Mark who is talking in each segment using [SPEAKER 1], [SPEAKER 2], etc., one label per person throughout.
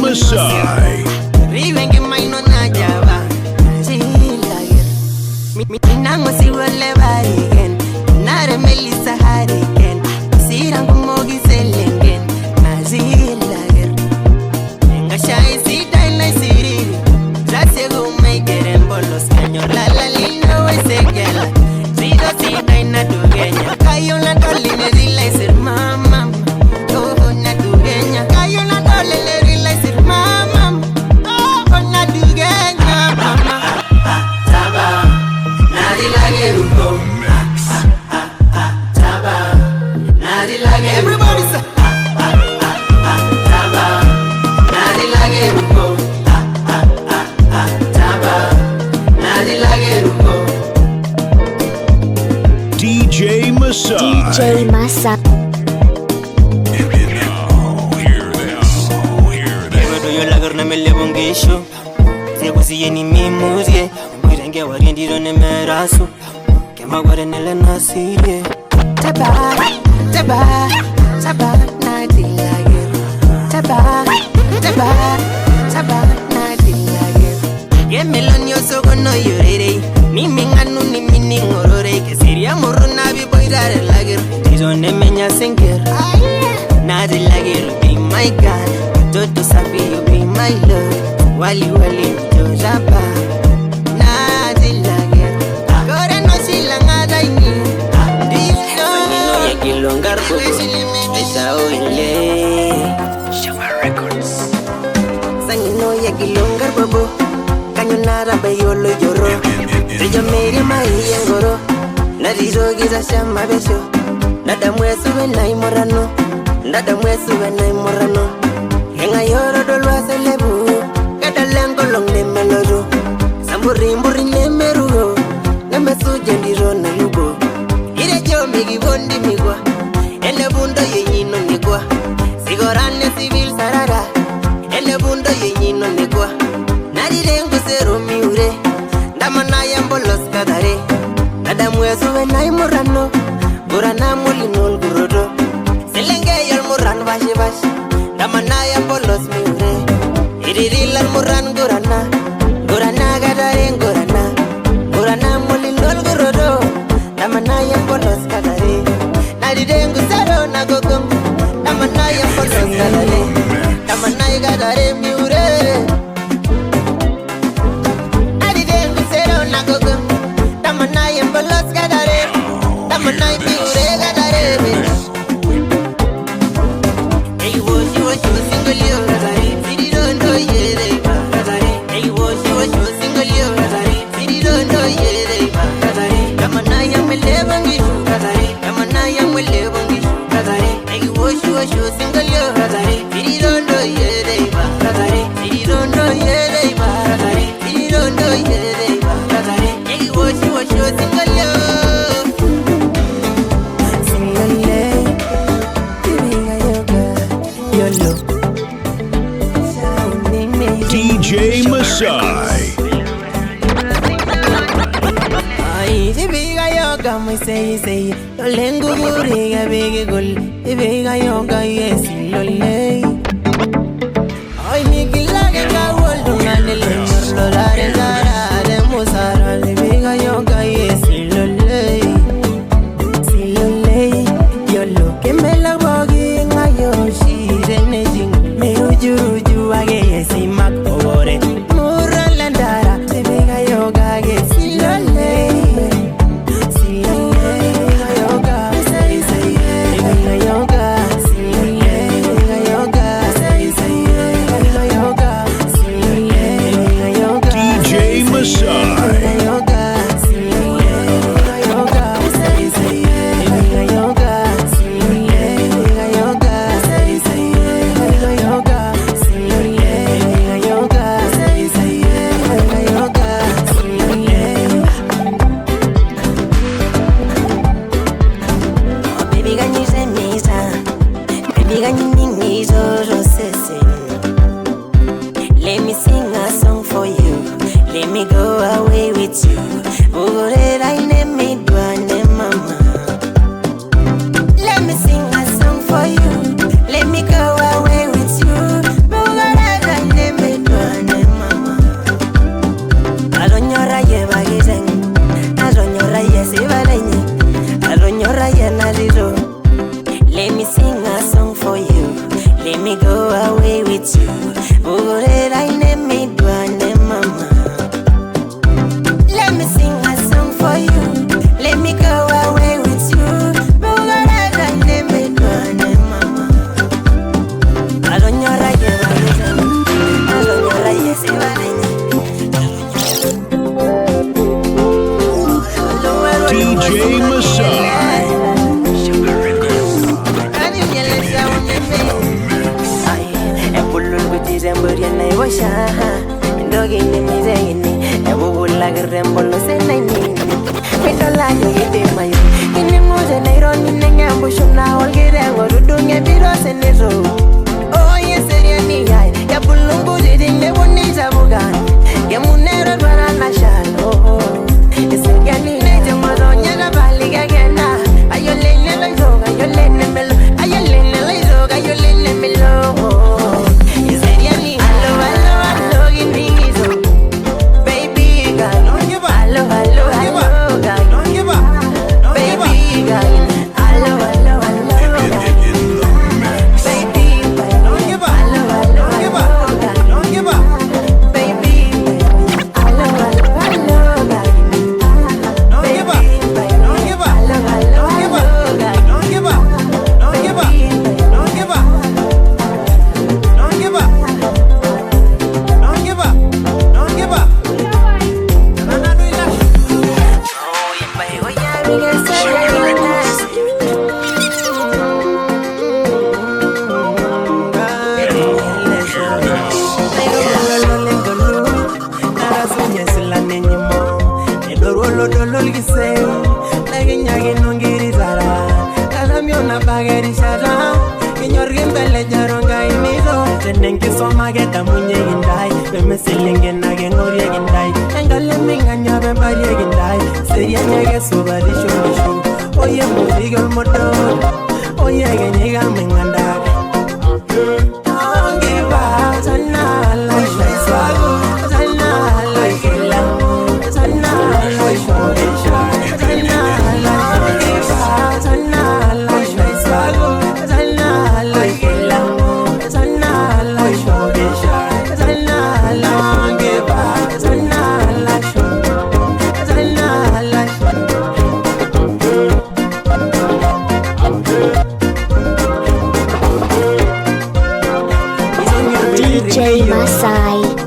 [SPEAKER 1] Masai.
[SPEAKER 2] Rivengi maino na java. Minango si wale barigen. Nare melisa harigen. Sirangu mogi selengen. Nazilager. Enga shai si daina siri. Zase go meikeren bolos kanyo la lino esegela. Zido si daina dugenya. Kayo la doli me dila isir mama. Oh na dugenya. Kayo la doli le dila isir mama. Oh na dugenya mama. Taba. Nadi lage ruko. Taba. Nadi lage. Everybody say. Taba. Nadi lage ruko. Taba. Nadi lage ruko.
[SPEAKER 1] DJ Masai.
[SPEAKER 3] DJ Masai.
[SPEAKER 2] Yo la gorna me le bongesho. Se gusi ni mi musie. Mbirenge warindiro ne merasu. Kema gware ne le nasirie. Taba, taba, taba na dilage. Taba, taba, taba na dilage. Ye melon yo sogo no yorere. Ni minganu ni mini ngorore. Que seria moruna bi boirare lager. Dizo ne menya senger. Na dilage be my god. Toto sabi you be my love. Wali wali jojaba. Na dilage. Gore no silanga daini. Sangino ya kilongar bobo. Esa oile. Shama Records. Sangino ya kilongar bobo. Kanyonara bayolo yoro. Rillo meri mai engoro. Narizo giza shama besho. Nada mwesu benai morano. Nada mwesu benai morano. Henga yoro dolwa selebu. Kada lengo long ne meloro. Samburi mburi ne merugo. Neme suje ndiro na lugo. Ire jo migi bondi migwa. Ele bundo yenyino nigwa. Sigorane civil sarara. Ele bundo yenyino nigwa. Nari lengo zero miure. Ndamana yambolos kadare. Nada mwesu benai morano. Burana mulinol gurodo. Selenge yal muran bashi bashi. Ndamana yambolos miure. Iriril muran gurana. Gurana gadare gurana. Gurana mulinol gurodo. Ndamana yambolos kadare. Nari dengu zero na gogong. Ndamana yambolos kadare. Ndamana gadare miure. Nari dengu zero na gogong. Ndamana yambolos kadare. Ndamana miure kadare. Hey wash you single you kadare. Siri don't know ye kadare. Hey wash you single you kadare. Siri don't know ye kadare. Ndamana yamelebangi kadare. Ndamana yamelebangi kadare. Hey wash you single you kadare. Siri don't know ye kadare. Siri don't know ye kadare. Siri don't know ye kadare. Hey wash you single you.
[SPEAKER 1] DJ Masai.
[SPEAKER 2] Ay, si biga yoga muy say. Lo lengo muriga bege gol. Si biga yoga yes lo ley. Ay, mi kila que cagol dungan el lo dare dara de musara. Si biga yoga yes lo ley. Si lo ley. Yo lo que me la bogi en ayoshi de nejing. Me uju age si mak obore. Muralandara. Si biga yoga yes lo ley.
[SPEAKER 1] DJ Masai.
[SPEAKER 2] me go away with you. Oh, that I me dwane mama. Let me sing a song for you. Let me go away with you. Oh, that I me dwane mama. I don't know right here, I don't know right here, say what
[SPEAKER 1] DJ Masai.
[SPEAKER 3] DJ Masai.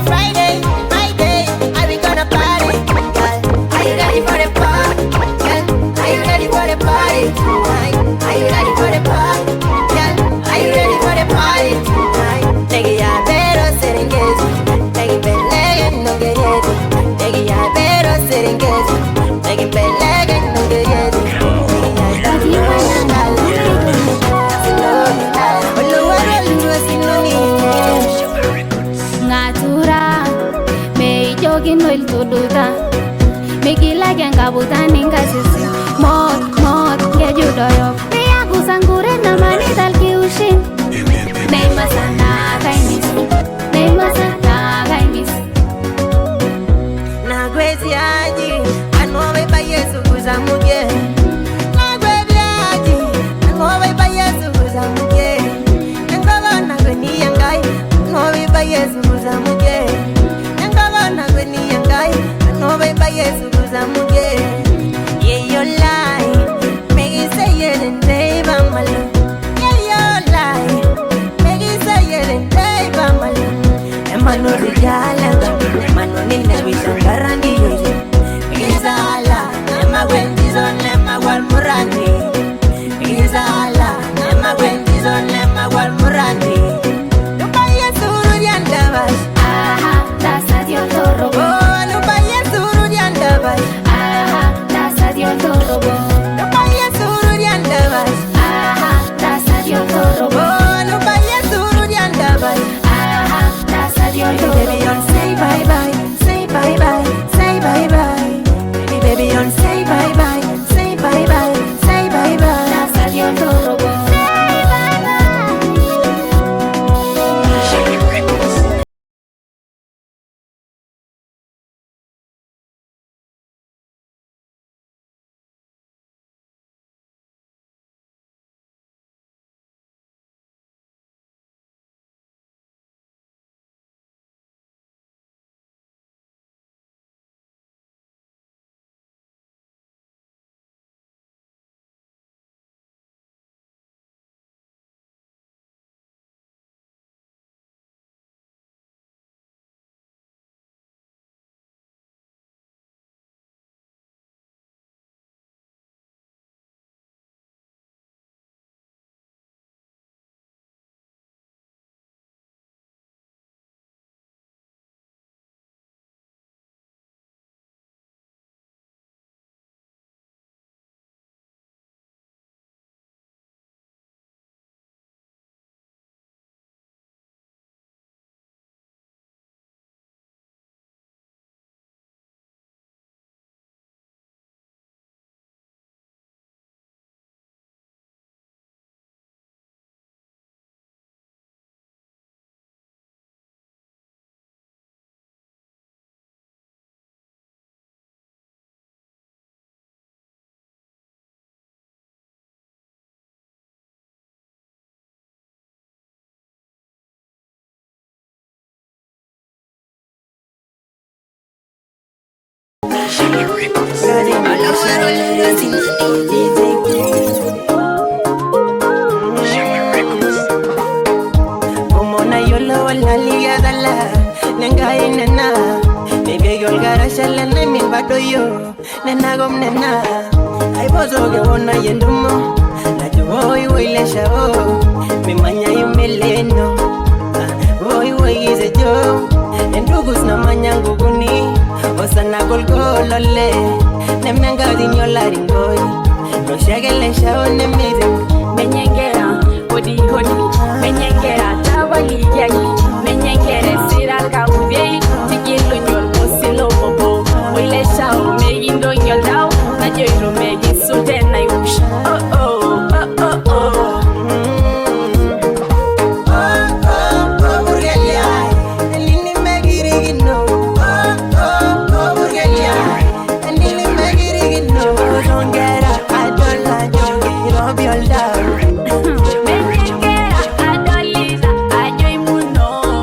[SPEAKER 4] Friday, my day, are we gonna party? Girl, are you ready for the party? duta Mikila genga buta ninga sisi Mot ngejudoyo Nia kusangure na manital kiushin Neima sana kaimis Neima sana kaimis
[SPEAKER 2] Nagwezi aji Anwawe pa Yesu kuzamuge Nagwezi aji Anwawe pa Yesu kuzamuge Nengogo nagweni yangai Anwawe pa Yesu kuzamuge Nengogo nagweni yangai Anwawe pa Yesu kuzamuge Yeah your lie Make it say it and day bamalu Yeah your lie Make it say it and day bamalu Emanu rujala Emanu nina vishangarani yoye Izala Ema wendizon ema wal murani Izala Ema wendizon ema wal murani Lupa yesuru diandabas
[SPEAKER 4] Aha, that's your torobo
[SPEAKER 2] Oh, lupa yesuru diandabas
[SPEAKER 4] Aha, that's your torobo
[SPEAKER 2] Lupa yesuru diandabas
[SPEAKER 4] Aha, that's your torobo
[SPEAKER 2] Oh, lupa yesuru diandabas
[SPEAKER 4] Aha, that's your
[SPEAKER 2] Baby,
[SPEAKER 4] torobo
[SPEAKER 2] say bye bye, say bye bye, say bye bye. Baby, say bye bye, say bye bye, say bye bye.
[SPEAKER 4] That's your torobo Say bye bye
[SPEAKER 2] Umona yolo wala liya dala, nengai nena. Baby girl gara shala na mi badoyo, nena gom nena. Ay bozo ge wona yendumo, na jo boy wile shao, mi manya yumeleno. Boy boy ize jo, endugus na manya nguguni, osana golgolole, nemenga dinyola ringoi, no shagele shao nemize.
[SPEAKER 5] Menyengera, hodi, menyengera, tabali yagi, menyengere, siraka ubei, tikilu nyol musilo bobo, wile shao, megindo nyol dao, na joiro megi sute na yush, oh oh, oh oh oh.
[SPEAKER 2] Down.
[SPEAKER 5] Menyengera, adolida, ajoy muno.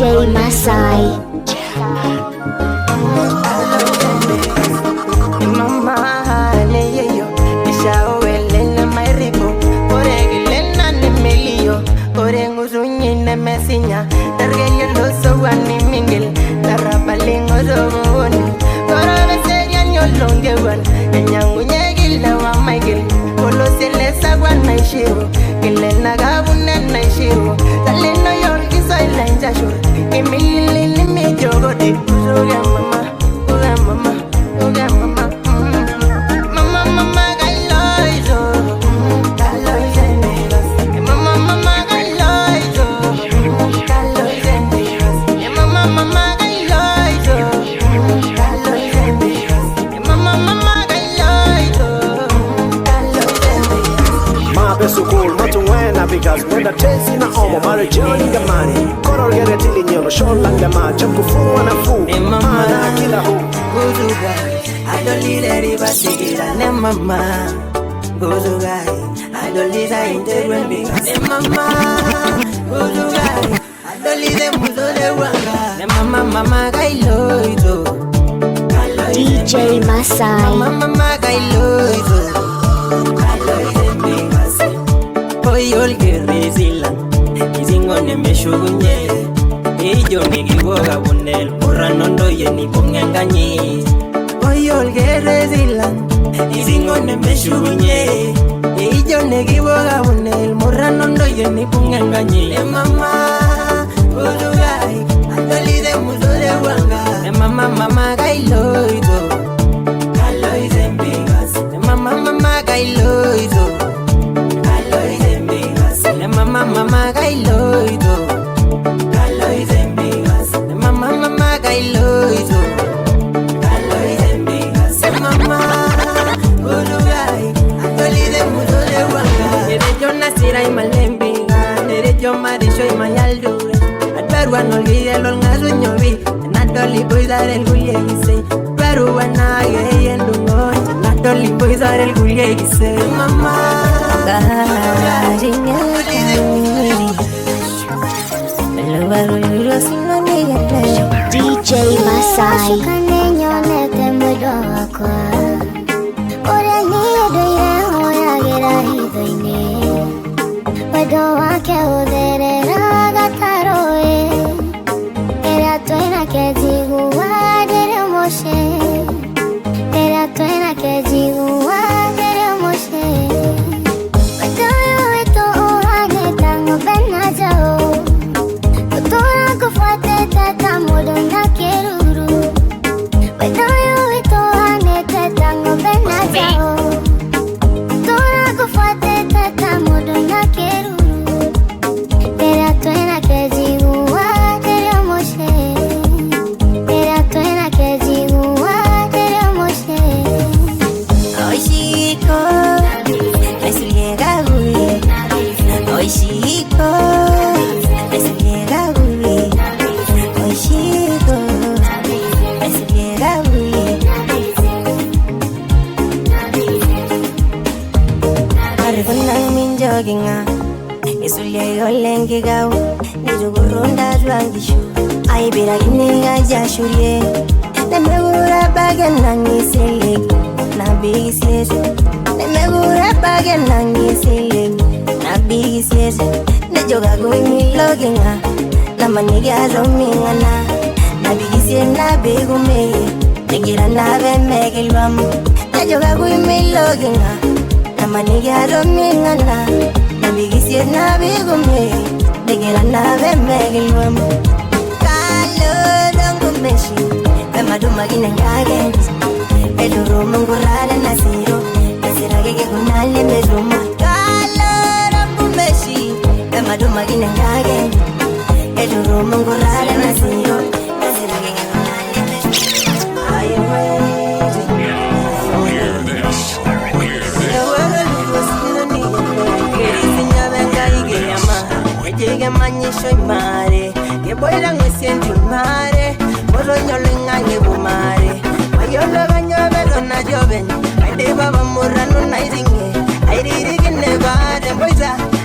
[SPEAKER 3] Masai.
[SPEAKER 2] Mama, yo, Ishao, Elena, my ribo, Oregilena, Nemelio, Orenguzuny, Nemesinya, Targay, Loso, and Mingil, Tarapalingo, Gorabasarian, your longer one, and young Yagila, Michael, Coloselesa, one night shiro, Gilena Gabun and night shiro, Talena York is silent, Joshua, Emily, me, Jogodi, Mama, Mama, Mama.
[SPEAKER 6] Because when the taste in a home, marriage in the money, color get it in your shoulder, the match, and Kufu and a fool, Mana Killa Who.
[SPEAKER 2] Gozu guy, I don't need a river cigar, and Mama. Gozu guy, I don't need a interval because Mama. Gozu guy, I don't need them with the wanga, and Mama, I love you.
[SPEAKER 3] DJ Masai.
[SPEAKER 2] Mama, I love you. Yol gerezila izingone meshugunye ijo nigiboga bunel uranondo yeni bonganganye Yol gerezila izingone meshugunye ijo nigiboga bunel uranondo yeni bonganganye mama gozugai adolide muzore wanga mama gailoido galoide mbigas mama gailoido Mama gailoido, galoide migas. Mama gailoido, galoide migas. Mama, ulugai, adolide mudole wanga. Derecho nasira y malembiga, derecho marisho y mayaldure. Adverwa no olvide los ngazuñovi, nadoli boizar el gullegise. Adverwa na ye endungo, nadoli boizar el gullegise. Mama,
[SPEAKER 3] DJ Masai.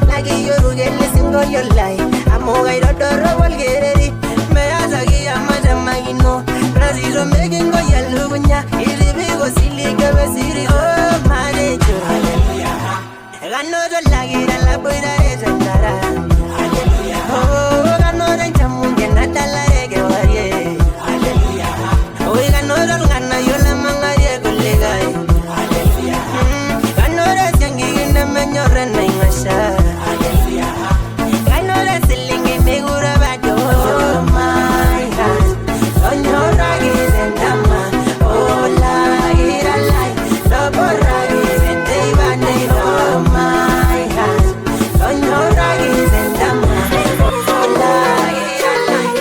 [SPEAKER 2] Like you're getting single your life. I'm all right, no. Raziro making go yellow when ya. Iribigo silly gave city. Oh, manager. Hallelujah. I know the lagi and la boida is a tara. Hallelujah. Oh, I know the jamun and not a leg. Hallelujah. Oh, I know the Gana Yola Mangaria Gulega. Hallelujah. I know the singing in the man you're running a shot. Hallelujah. I know the selling in the Gurabado. Oh, my God. On your raggies and Dama. Oh, lie, lie. No more raggies and Deva. Oh, my God. On your raggies and Dama. Oh, lie, lie.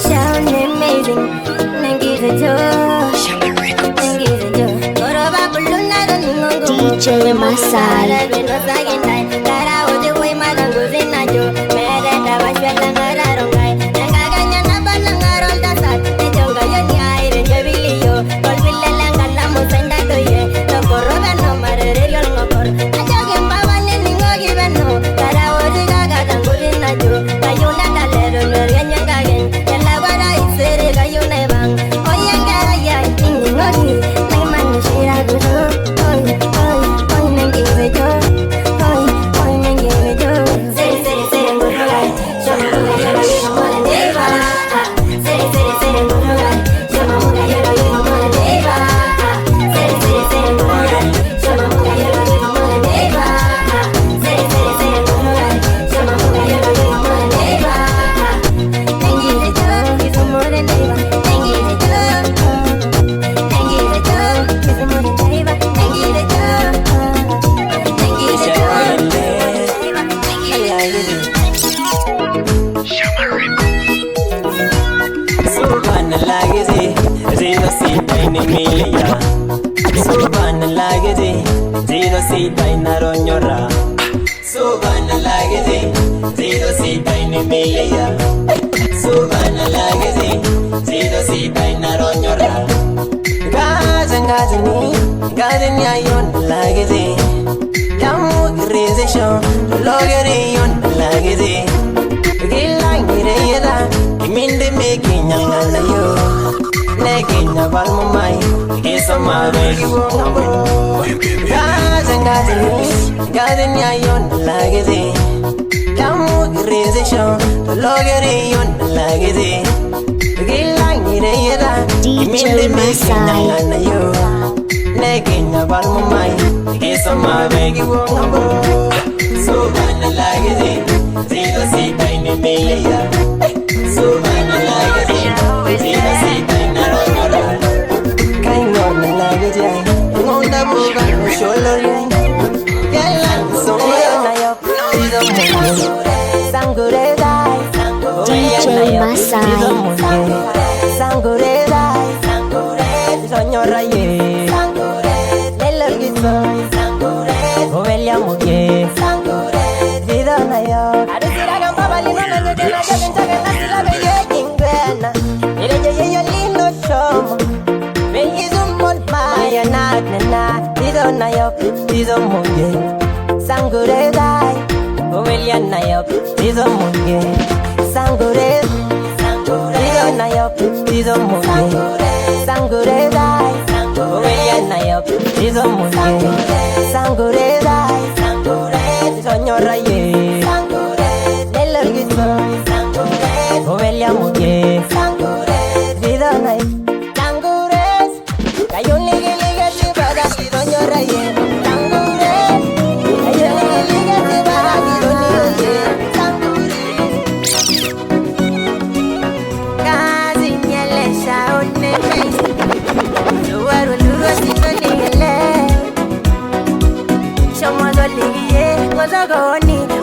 [SPEAKER 4] Sound amazing. Nangi the door. Nangi the door. Goroba buluna don't know.
[SPEAKER 3] DJ Masai. DJ Masai. DJ Masai.
[SPEAKER 2] Somos dos liguilles,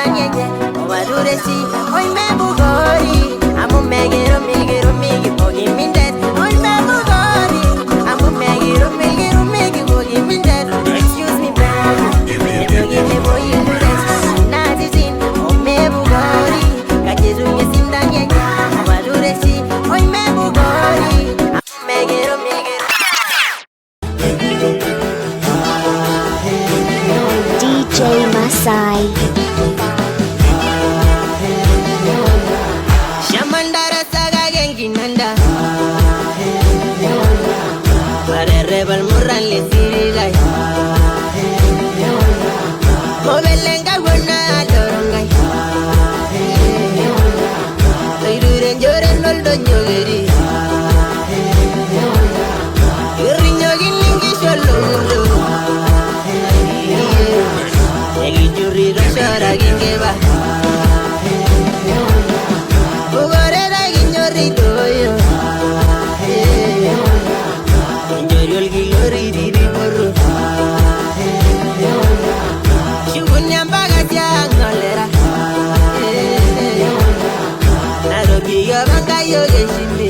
[SPEAKER 4] sindanyenye owaduresi oy me bugori amu megero megero megi bogi mindet oy me bugori amu megero megero megi bogi mindet excuse me baby bogi me bogi mindet nazizin oy me bugori kajezu me sindanyenye owaduresi oy me bugori amu megero megero
[SPEAKER 3] DJ Masai.
[SPEAKER 4] Shamandara saga gengi nanda Pare rebel murran le sirigai Mobelenga wana dorongai Oiruren joren noldo nyogeri Irri nyogi ningi sholungu Egi juri roshara gingeba Ugorera ginyori doyo Ginyori olgi lori diri borro Shugunya mbaga jangolera Narogi yobanga yoge shinde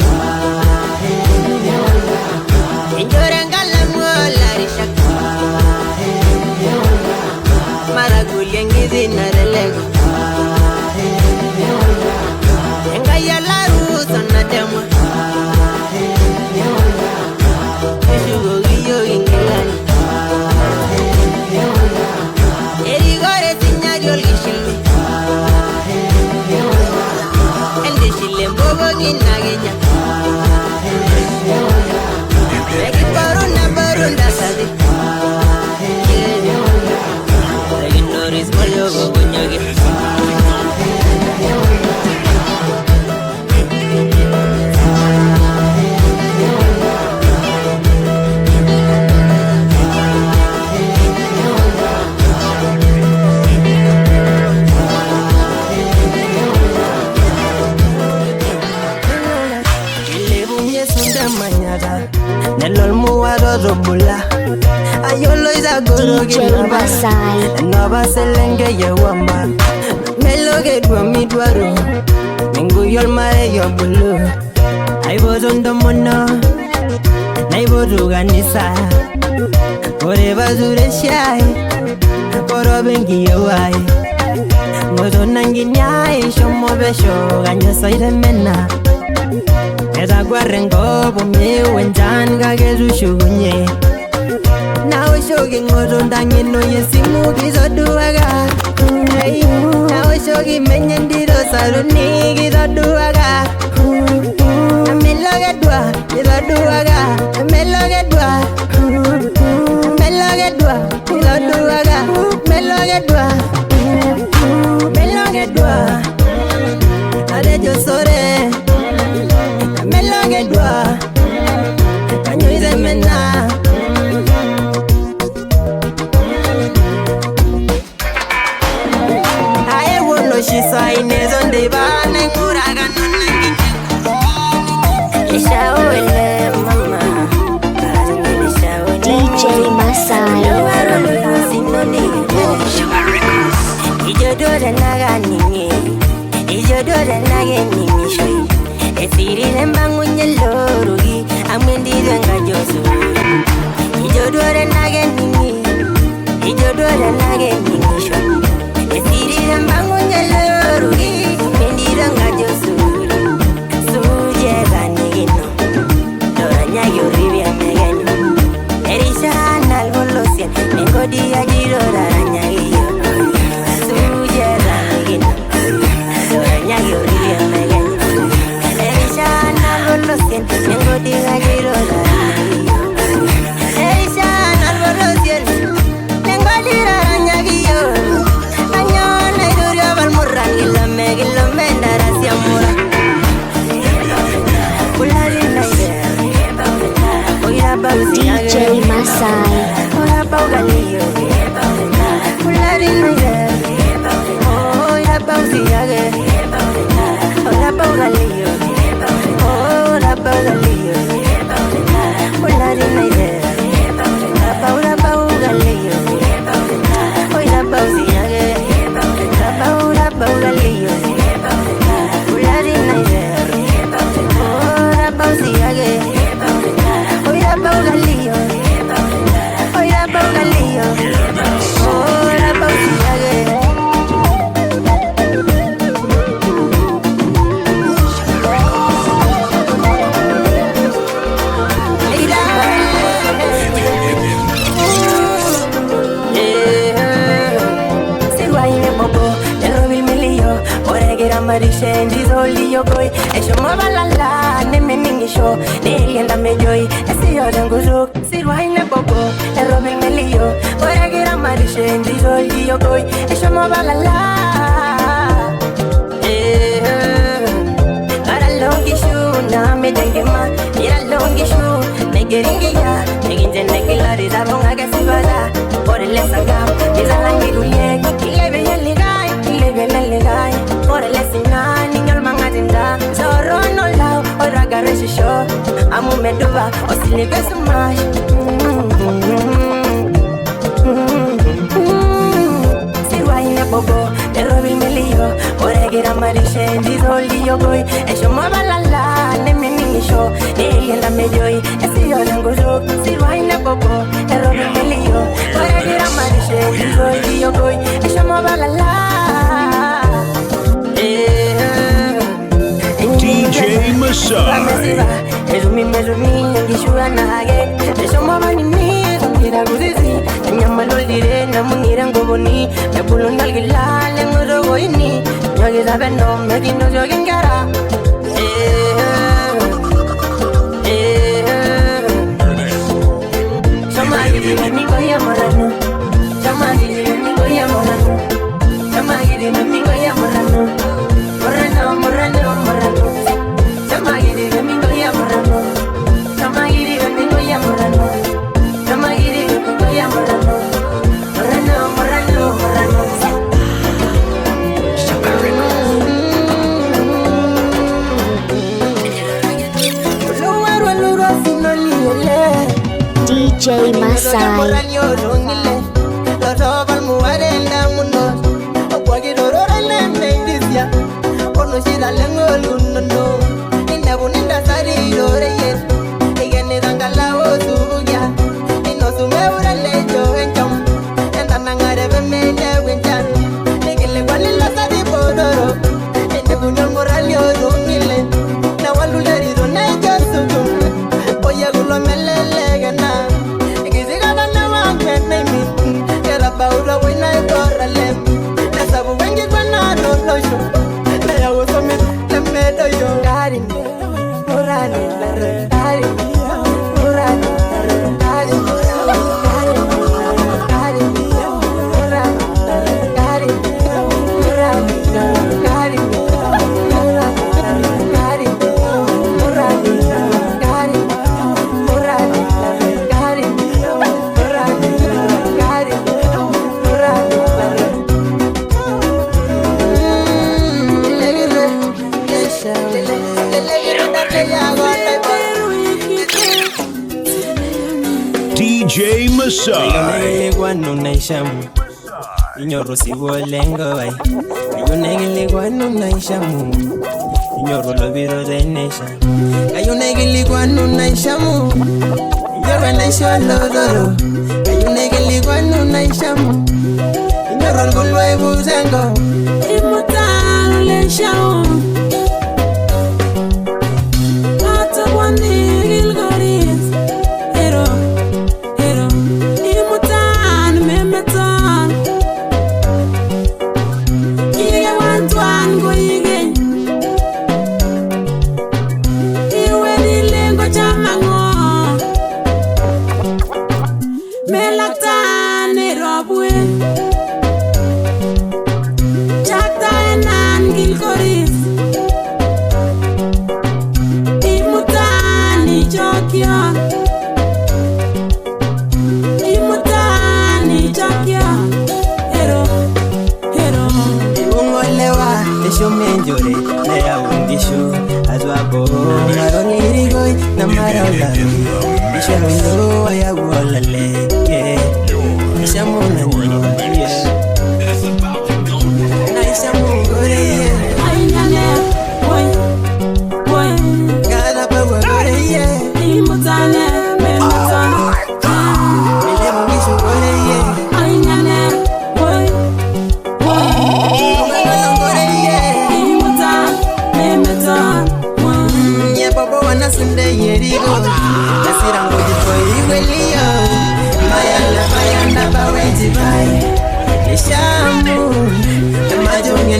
[SPEAKER 4] Ginyori ngala muola rishak Maraguli ngizi narelego Engaya la rusa na demwa Eshugo giyo ingilani Erigore sinyari olgishile Elde shile mbogo ginagenya Egi barunda sadi Egi noris bolyogo gunyoge Nelol muwado robula Ayolo iza goro
[SPEAKER 3] DJ Masai.
[SPEAKER 4] Nova selenge ye wamba Meloge dwa midwaro Mingu yol mare yo bulu Aibozo ndomono Naibozo ganisa Kore bazure shai Koro bengi ye wai Mozo nangi nyai Shomo besho Ganyo soire mena Eza guarrengo Bumye wenjan Gagezu shugunye Now shogi ngozo ndangi no yesimu Gizo duwaga Now shogi menyendiro saluni Gizo duwaga Ameloge dua Gizo duwaga Ameloge dua Ameloge dua Gizo duwaga Ameloge dua Ameloge dua Adejo sore Ameloge dua Kanyo ize mena Shisa inezo ndebane nguraga nonangi Ishawele mama
[SPEAKER 3] DJ Masai.
[SPEAKER 4] Ijodore naga ningi Ijodore nage ningi shoyi Esirire mbangu nyelorugi Amwendire nga josu Ijodore nage ningi Ijodore nage ningi shoyi Esirire mbangu nyelorugi Amwendire nga josu Suje ganigino Dora nyagi uribi amegenyo Erisha nalbolosien Mengodi ajirora nyagi yo Suje ganigino Dora nyagi uribi amegenyo Erisha nalbolosien Mengodi ajirora nyagi yo Erisha nalbolosien Mengodi ajirora nyagi yo Anyo na idurio bal gira marishe ndizoli yogoi eshomo balala nemeningisho nelienda mejoi esiyore nguzuk sirwaine bobo erobe melio ora gira marishe ndizoli yogoi eshomo balala ara longishu na medengema ira longishu negeringia neginje negilari zabonga kesibala por el sangam izalangi gulie ilebe yeligai ilebe neligai por el singa niñol mangadinda zorro no lao ora garesho amu meduba osilibe sumash sirwaine bobo erobi melio ora gira marishe ndizoli yogoi eshomo balala nemeningisho nelienda mejoi esiyore nguzuk sirwaine bobo erobi melio ora gira marishe ndizoli yogoi eshomo balala
[SPEAKER 1] DJ Masai.
[SPEAKER 4] Ezumi ngishura nage eshomo banini ngira guzizi nyama lolire namungira ngoboni ebulo ndalgilale ngorogoini nyogiza beno megino jogingara Chamagiri mingo ya morano Chamagiri mingo ya morano Chamagiri mingo ya morano Morano morano morano Chamagiri mingo ya morano Chamagiri mingo ya morano Chamagiri mingo ya morano Morano morano morano
[SPEAKER 3] DJ Masai.
[SPEAKER 1] DJ Masai.
[SPEAKER 2] Guanu naishamu Inyoro siwolengo bai Ayunegili guanu naishamu Inyoro lobiro de nesha Ayunegili guanu naishamu Inyoro naisho lodoro Ayunegili guanu naishamu Inyoro lgulwe buzengo Imutalo lenshamu Ata wani gilgoris Hero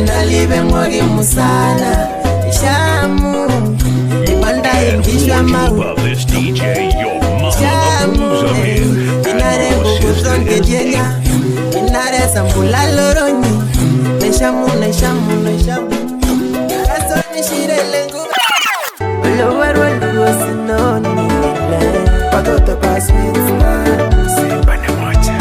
[SPEAKER 4] Nalibe mwagi musala Shamu Ibanda imbishwa mau
[SPEAKER 1] This DJ, your mama
[SPEAKER 4] Shamu Inare buguzon kejenya Inare sambula loroni Neshamu Yaraso nishire lengu Olo waru wasinoni Pagoto paswitna Sibane moja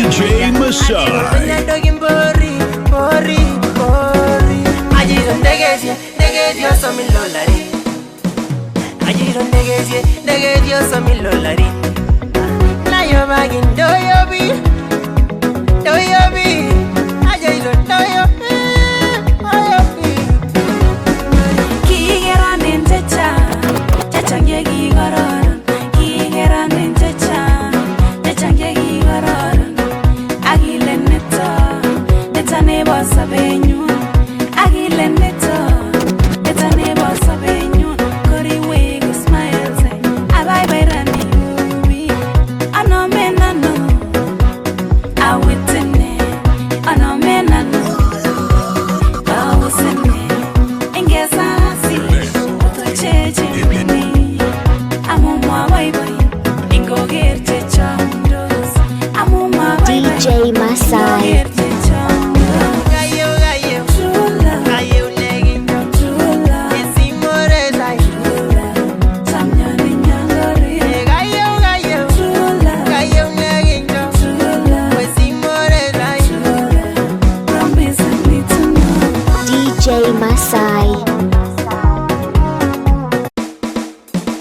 [SPEAKER 1] DJ Masai.